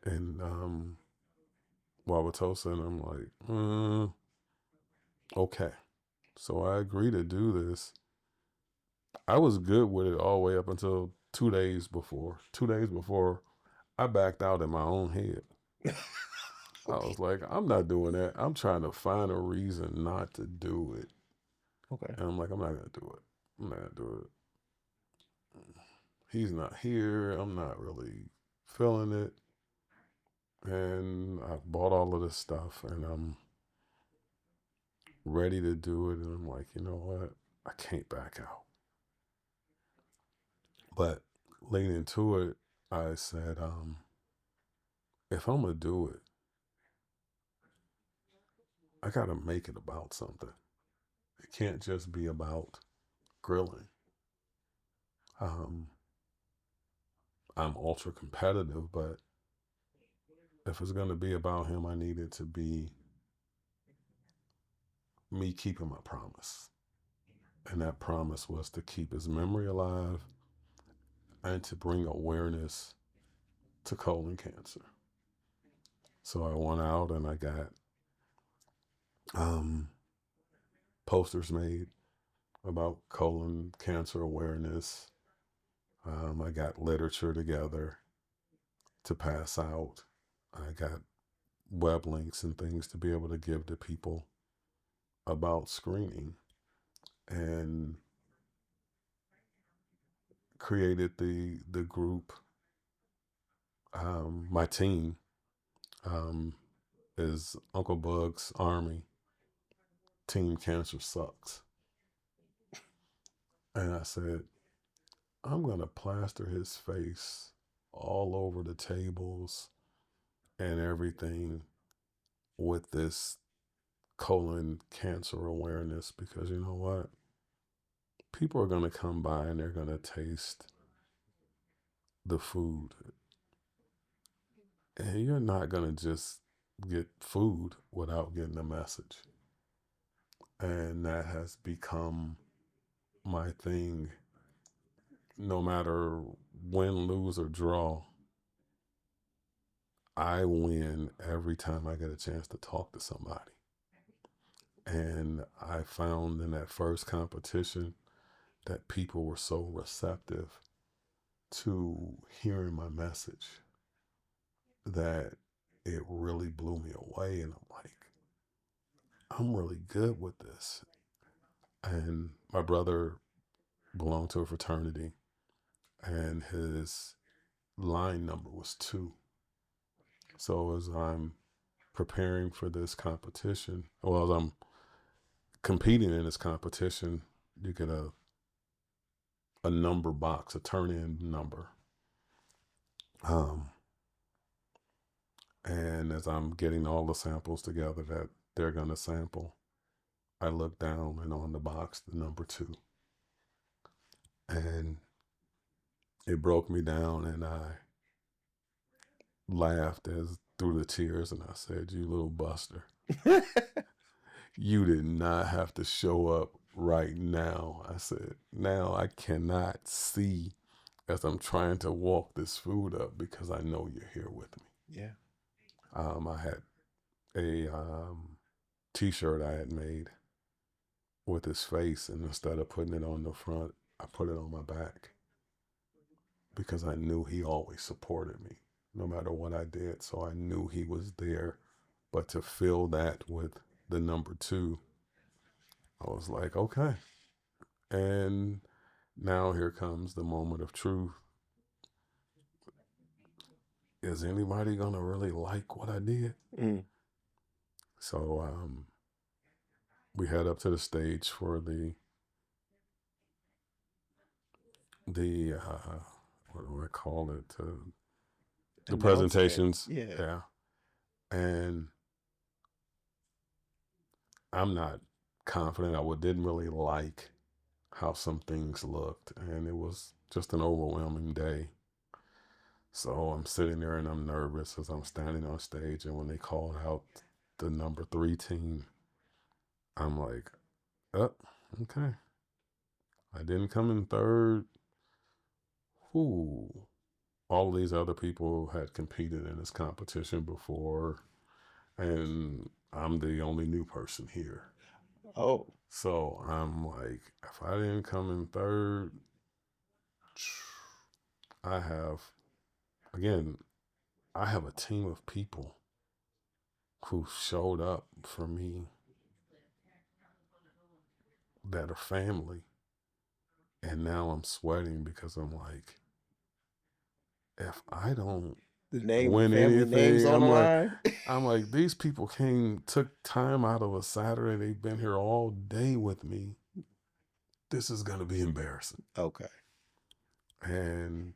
in Wauwatosa, and I'm like, okay. So I agree to do this. I was good with it all the way up until 2 days before. 2 days before, I backed out in my own head. I was like, I'm not doing that. I'm trying to find a reason not to do it. Okay. And I'm like, I'm not going to do it. I'm not going to do it. He's not here. I'm not really feeling it. And I bought all of this stuff and I'm ready to do it. And I'm like, you know what? I can't back out. But leading into it, I said, if I'm going to do it, I got to make it about something. It can't just be about grilling. I'm ultra competitive, but if it's going to be about him, I need it to be me keeping my promise. And that promise was to keep his memory alive and to bring awareness to colon cancer. So I went out and I got posters made about colon cancer awareness. I got literature together to pass out. I got web links and things to be able to give to people about screening, and created the group. My team is Uncle Bug's Army. Team Cancer Sucks. And I said, I'm going to plaster his face all over the tables and everything with this colon cancer awareness, because you know what? People are going to come by and they're going to taste the food. And you're not going to just get food without getting a message. And that has become my thing. No matter win, lose, or draw, I win every time I get a chance to talk to somebody. And I found in that first competition that people were so receptive to hearing my message that it really blew me away. And I'm like, I'm really good with this. And my brother belonged to a fraternity, and his line number was 2. So as I'm preparing for this competition, well, as I'm competing in this competition, you get a number box, a turn-in number. And as I'm getting all the samples together that they're going to sample, I look down and on the box, the number 2. And it broke me down, and I laughed as through the tears, and I said, you little buster. You did not have to show up right now. I said, now I cannot see as I'm trying to walk this food up because I know you're here with me. Yeah. I had a t-shirt I had made with his face, and instead of putting it on the front, I put it on my back because I knew he always supported me no matter what I did. So I knew he was there. But to fill that with the number 2, I was like, okay. And now here comes the moment of truth. Is anybody going to really like what I did? So we head up to the stage for the what do I call it? The Announcement. presentations. Yeah. Yeah. And I'm not confident. Didn't really like how some things looked. And it was just an overwhelming day. So I'm sitting there and I'm nervous as I'm standing on stage. And when they called out the number 3 team, I'm like, oh, okay. I didn't come in third. Ooh. All these other people had competed in this competition before, and I'm the only new person here. Oh. So I'm like, if I didn't come in third, I have, again, I have a team of people who showed up for me that are family. And now I'm sweating because I'm like, if I don't The name, win family names anything, on the line. I'm like, these people took time out of a Saturday. They've been here all day with me. This is going to be embarrassing. Okay. And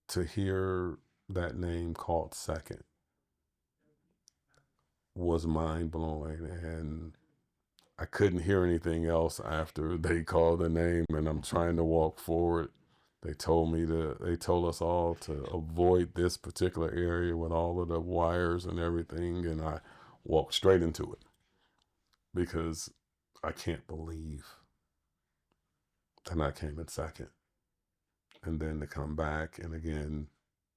to hear that name called second was mind blowing. And I couldn't hear anything else after they called the name, and I'm trying to walk forward. They told us all to avoid this particular area with all of the wires and everything. And I walked straight into it because I can't believe that I came in second. And then to come back and again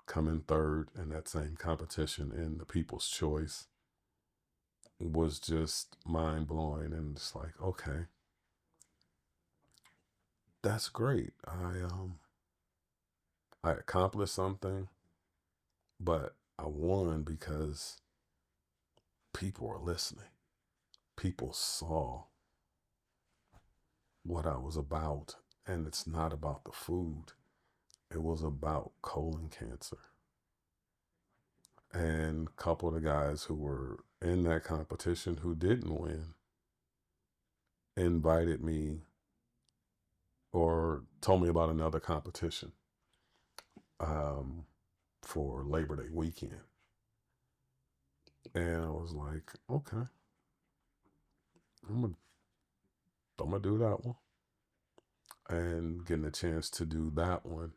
come in third in that same competition in the People's Choice was just mind blowing. And it's like, okay, that's great. I accomplished something, but I won because people were listening. People saw what I was about, and it's not about the food. It was about colon cancer. And a couple of the guys who were in that competition who didn't win invited me or told me about another competition for Labor Day weekend. And I was like, okay, I'm gonna do that one. And getting a chance to do that one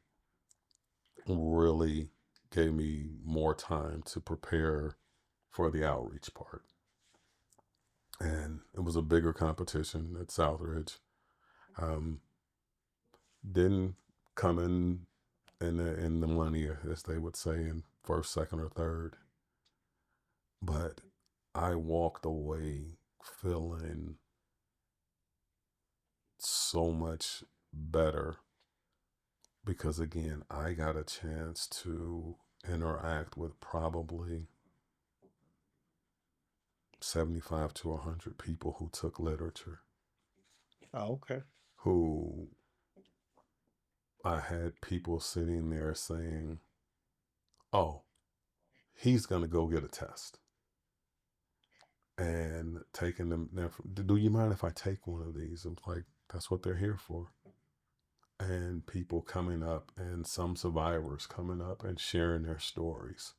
really gave me more time to prepare for the outreach part. And it was a bigger competition at Southridge. Didn't come in the money, as they would say, in first, second, or third. But I walked away feeling so much better because, again, I got a chance to interact with probably 75 to 100 people who took literature. Oh, okay. Who I had people sitting there saying, oh, he's going to go get a test. And taking them, do you mind if I take one of these? I'm like, that's what they're here for. And people coming up, and some survivors coming up and sharing their stories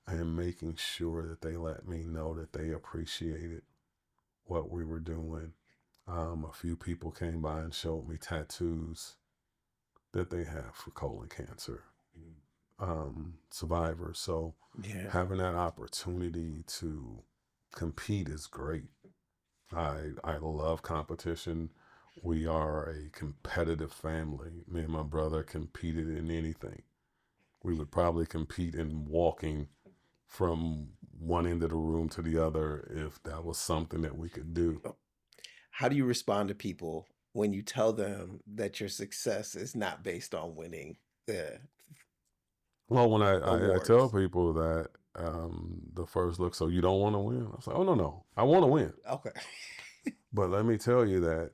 and making sure that they let me know that they appreciated what we were doing. A few people came by and showed me tattoos that they have for colon cancer survivors. So having that opportunity to compete is great. I love competition. We are a competitive family. Me and my brother competed in anything. We would probably compete in walking from one end of the room to the other if that was something that we could do. How do you respond to people when you tell them that your success is not based on winning the Well, when I awards? tell people that the first look, so you don't want to win? I was like, oh, no, I want to win. Okay. But let me tell you that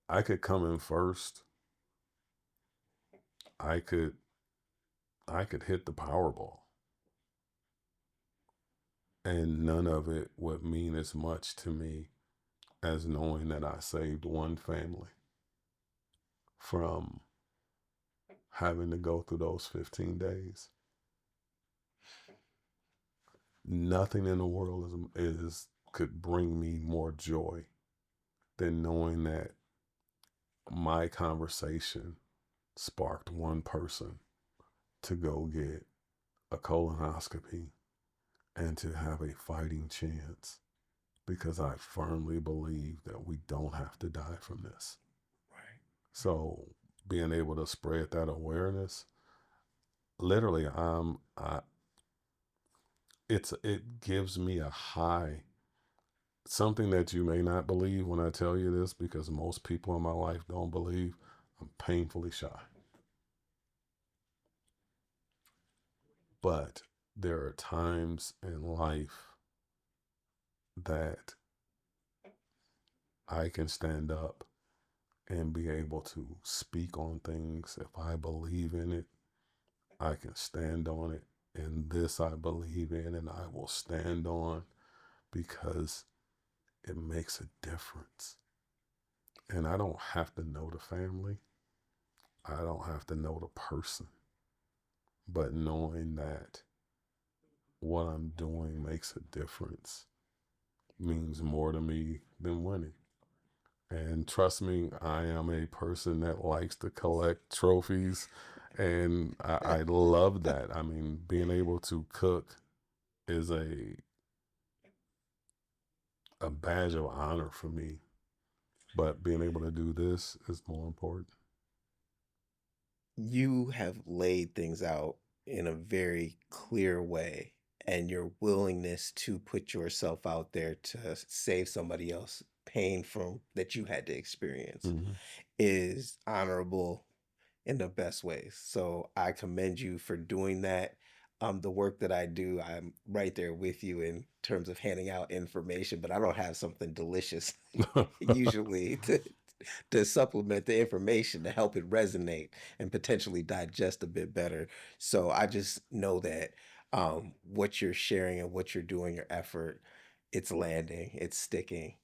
I could come in first. I could hit the Powerball. And none of it would mean as much to me as knowing that I saved one family from having to go through those 15 days. Nothing in the world is could bring me more joy than knowing that my conversation sparked one person to go get a colonoscopy and to have a fighting chance, because I firmly believe that we don't have to die from this. Right. So being able to spread that awareness, literally, it gives me a high, something that you may not believe when I tell you this, because most people in my life don't believe. I'm painfully shy. But there are times in life that I can stand up and be able to speak on things. If I believe in it, I can stand on it. And this I believe in, and I will stand on, because it makes a difference. And I don't have to know the family. I don't have to know the person. But knowing that what I'm doing makes a difference means more to me than winning. And trust me, I am a person that likes to collect trophies, and I love that. I mean, being able to cook is a badge of honor for me, but being able to do this is more important. You have laid things out in a very clear way, and your willingness to put yourself out there to save somebody else pain from that you had to experience Mm-hmm. is honorable in the best ways. So I commend you for doing that. The work that I do, I'm right there with you in terms of handing out information, but I don't have something delicious usually to supplement the information to help it resonate and potentially digest a bit better. So I just know that what you're sharing and what you're doing, your effort, it's landing, it's sticking.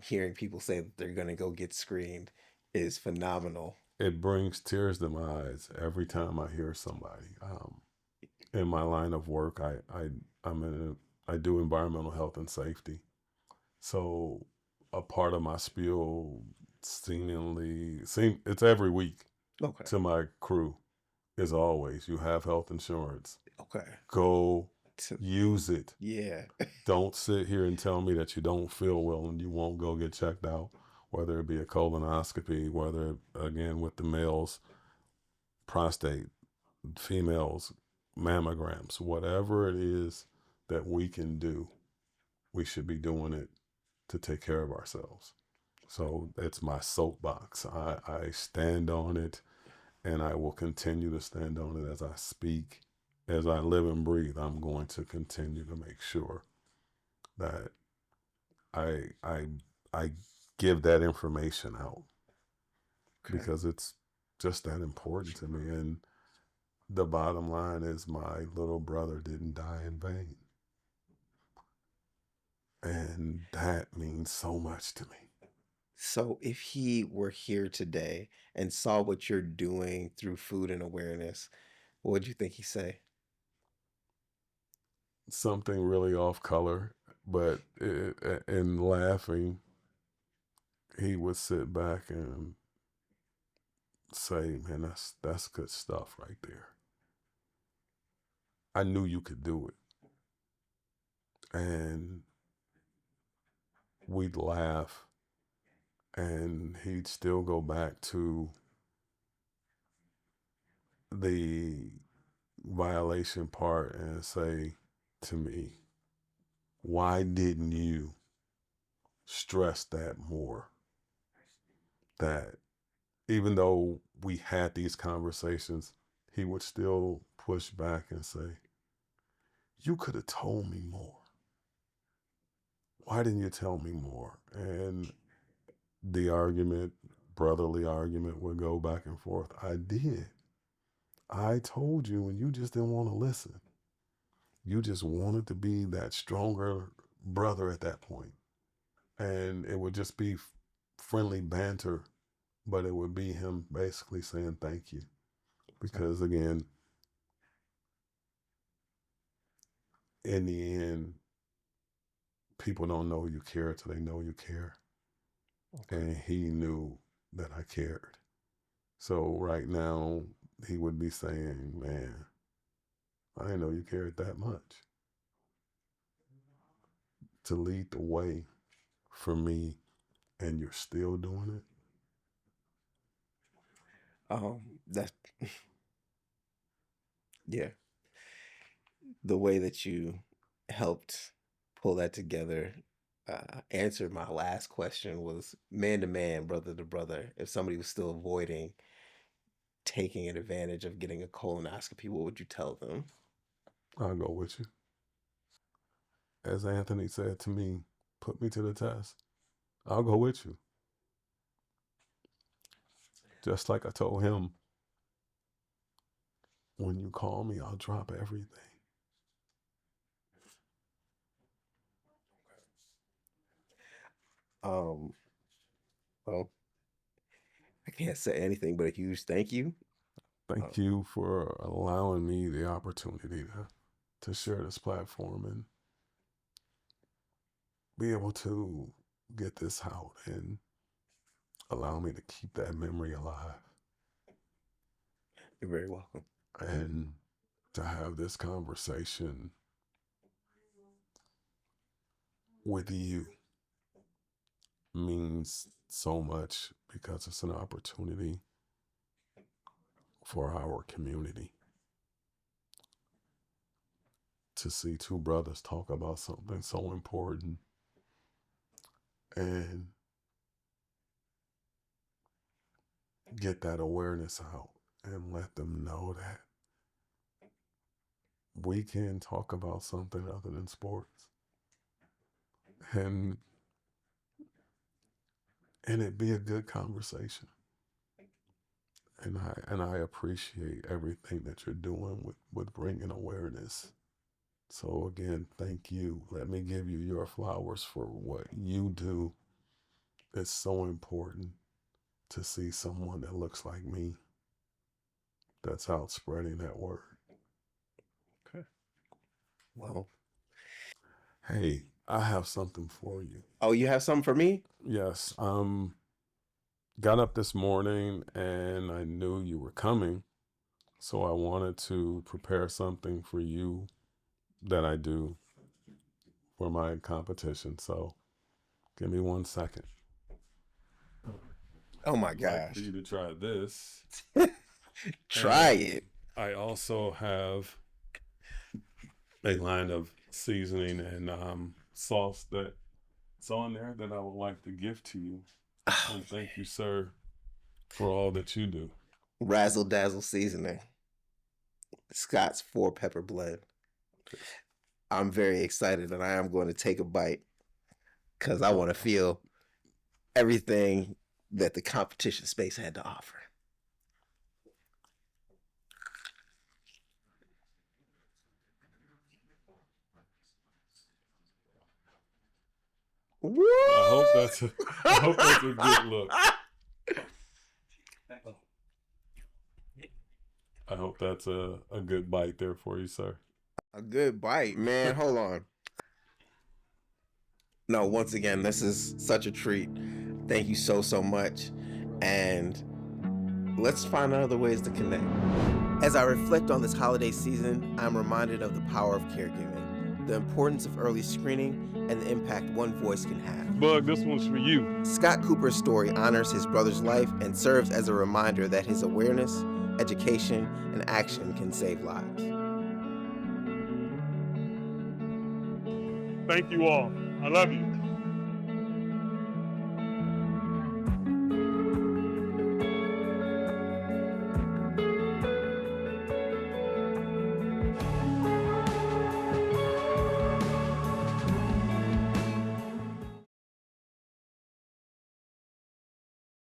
Hearing people say that they're going to go get screened is phenomenal. It brings tears to my eyes every time I hear somebody. In my line of work, I do environmental health and safety. So a part of my spiel, it's every week Okay. to my crew, is always, you have health insurance. Okay. Go To, use it. yeah. Don't sit here and tell me that you don't feel well and you won't go get checked out, whether it be a colonoscopy, whether, again, with the males, prostate, females, mammograms, whatever it is that we can do, we should be doing it to take care of ourselves. So it's my soapbox. I stand on it, and I will continue to stand on it as I speak. As I live and breathe, I'm going to continue to make sure that I I I give that information out, Okay. because it's just that important to me. And the bottom line is, my little brother didn't die in vain. And that means so much to me. So if he were here today and saw what you're doing through food and awareness, what would you think he'd say? Something really off color, but in laughing, he would sit back and say, "Man, that's good stuff right there. I knew you could do it." And we'd laugh, and he'd still go back to the violation part and say to me, "Why didn't you stress that more?" That even though we had these conversations, he would still push back and say, "You could have told me more. Why didn't you tell me more?" And the argument, brotherly argument, would go back and forth. I did. I told you, and you just didn't want to listen. You just wanted to be that stronger brother at that point. And it would just be friendly banter, but it would be him basically saying thank you. Because again, in the end, people don't know you care till they know you care. Okay. And he knew that I cared. So right now, he would be saying, man, I didn't know you cared that much. To lead the way for me, and you're still doing it. That's yeah. The way that you helped pull that together answered my last question was man to man, brother to brother. If somebody was still avoiding taking advantage of getting a colonoscopy, what would you tell them? I'll go with you. As Anthony said to me, put me to the test. I'll go with you. Just like I told him, when you call me, I'll drop everything. Um, well, I can't say anything but a huge thank you. Thank you for allowing me the opportunity to share this platform and be able to get this out and allow me to keep that memory alive. You're very welcome. And to have this conversation with you means so much because it's an opportunity for our community to see two brothers talk about something so important and get that awareness out and let them know that we can talk about something other than sports and it be a good conversation. And I appreciate everything that you're doing with bringing awareness. So again, thank you. Let me give you your flowers for what you do. It's so important to see someone that looks like me that's out spreading that word. Okay. Well, hey, I have something for you. Oh, you have something for me? Yes. Got up this morning and I knew you were coming. So I wanted to prepare something for you that I do for my competition. So give me 1 second. Oh my I'd like for gosh. you to try this. Try And it. I also have a line of seasoning and sauce that's on there that I would like to give to you. And thank you, sir, for all that you do. Razzle dazzle seasoning. Scott's 4-pepper blend. I'm very excited and I am going to take a bite because I want to feel everything that the competition space had to offer. Woo! I hope that's a good look. I hope that's a good bite there for you, sir. A good bite, man. Hold on. No, once again, this is such a treat. Thank you so much. And let's find other ways to connect. As I reflect on this holiday season, I'm reminded of the power of caregiving, the importance of early screening, and the impact one voice can have. Bug, this one's for you. Scott Cooper's story honors his brother's life and serves as a reminder that his awareness, education, and action can save lives. Thank you all. I love you.